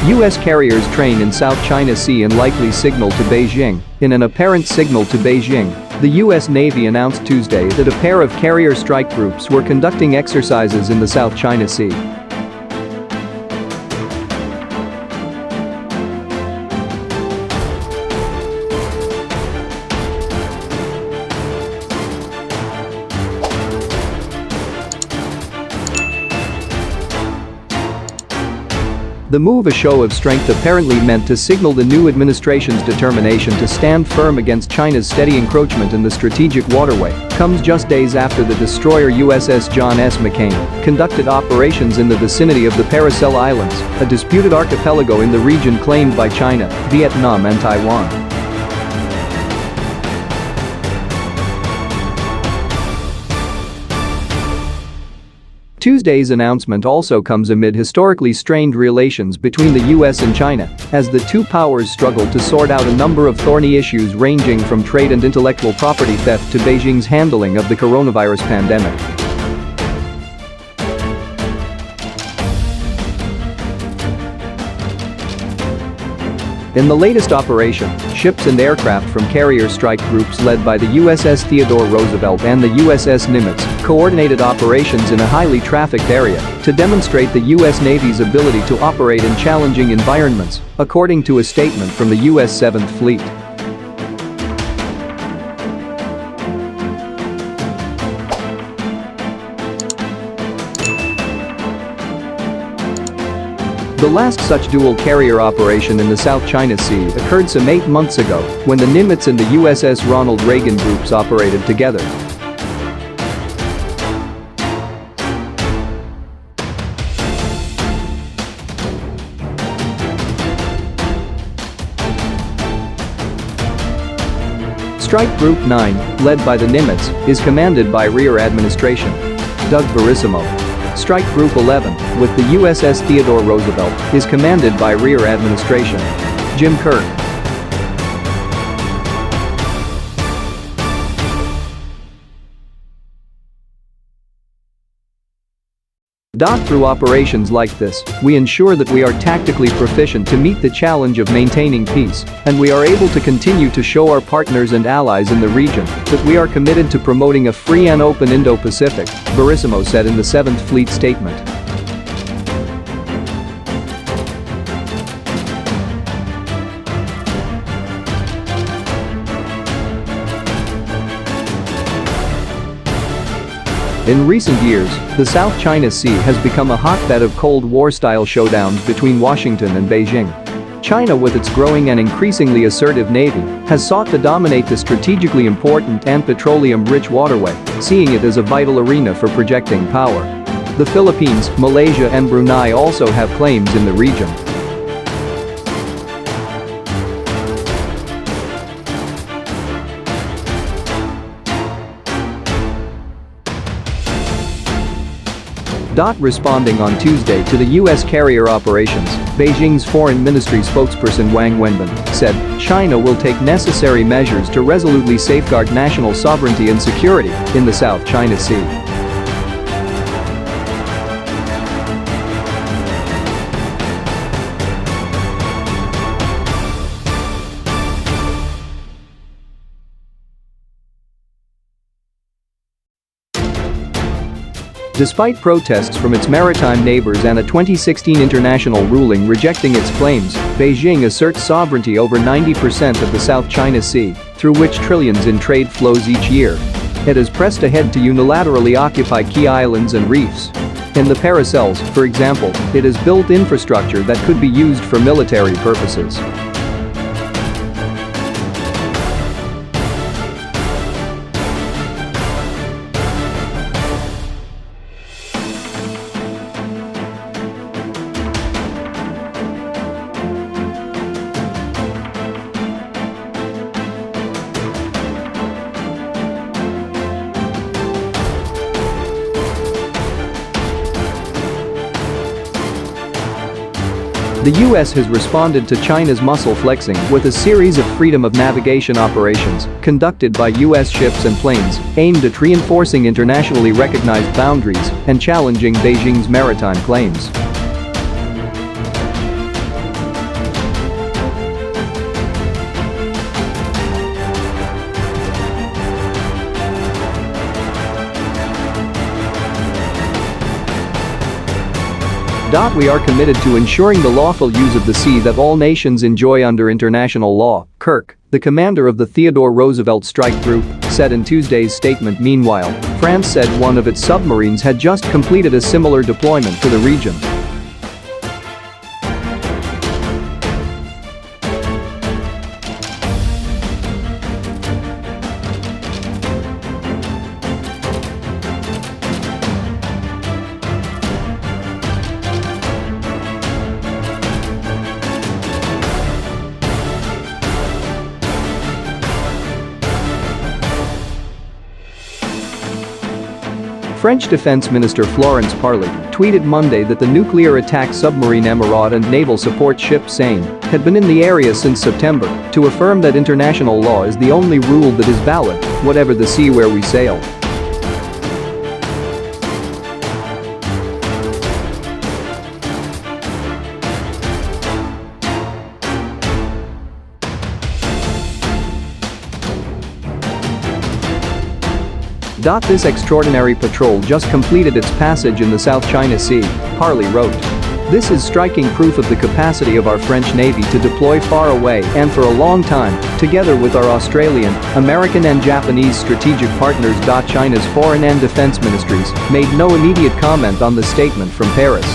U.S. carriers train in South China Sea and likely signal to Beijing. In an apparent signal to Beijing, the U.S. Navy announced Tuesday that a pair of carrier strike groups were conducting exercises in the South China Sea. The move, a show of strength apparently meant to signal the new administration's determination to stand firm against China's steady encroachment in the strategic waterway, comes just days after the destroyer USS John S.McCain conducted operations in the vicinity of the Paracel Islands, a disputed archipelago in the region claimed by China, Vietnam and Taiwan. Tuesday's announcement also comes amid historically strained relations between the US and China, as the two powers struggle to sort out a number of thorny issues ranging from trade and intellectual property theft to Beijing's handling of the coronavirus pandemic. In the latest operation, ships and aircraft from carrier strike groups led by the USS Theodore Roosevelt and the USS Nimitz coordinated operations in a highly trafficked area to demonstrate the U.S. Navy's ability to operate in challenging environments, according to a statement from the U.S. 7th Fleet. The last such dual carrier operation in the South China Sea occurred some 8 months ago when the Nimitz and the USS Ronald Reagan groups operated together. Strike Group 9, led by the Nimitz, is commanded by Rear Administration Doug Verissimo. Strike Group 11, with the USS Theodore Roosevelt, is commanded by Rear Administration Jim Kirk. Through operations like this, we ensure that we are tactically proficient to meet the challenge of maintaining peace, and we are able to continue to show our partners and allies in the region that we are committed to promoting a free and open Indo-Pacific, Verissimo said in the 7th Fleet statement. In recent years, the South China Sea has become a hotbed of Cold War-style showdowns between Washington and Beijing. China, with its growing and increasingly assertive navy, has sought to dominate the strategically important and petroleum-rich waterway, seeing it as a vital arena for projecting power. The Philippines, Malaysia and Brunei also have claims in the region. Responding on Tuesday to the U.S. carrier operations, Beijing's Foreign Ministry spokesperson Wang Wenbin said China will take necessary measures to resolutely safeguard national sovereignty and security in the South China Sea. Despite protests from its maritime neighbors and a 2016 international ruling rejecting its claims, Beijing asserts sovereignty over 90% of the South China Sea, through which trillions in trade flows each year. It has pressed ahead to unilaterally occupy key islands and reefs. In the Paracels, for example, it has built infrastructure that could be used for military purposes. The U.S. has responded to China's muscle flexing with a series of freedom of navigation operations conducted by U.S. ships and planes aimed at reinforcing internationally recognized boundaries and challenging Beijing's maritime claims. We are committed to ensuring the lawful use of the sea that all nations enjoy under international law, Kirk, the commander of the Theodore Roosevelt Strike Group, said in Tuesday's statement. Meanwhile, France said one of its submarines had just completed a similar deployment to the region. French Defense Minister Florence Parly tweeted Monday that the nuclear attack submarine Emirate and naval support ship Seine had been in the area since September, to affirm that international law is the only rule that is valid, whatever the sea where we sail. This extraordinary patrol just completed its passage in the South China Sea, Parly wrote. This is striking proof of the capacity of our French Navy to deploy far away and for a long time, together with our Australian, American and Japanese strategic partners. China's foreign and defense ministries made no immediate comment on the statement from Paris.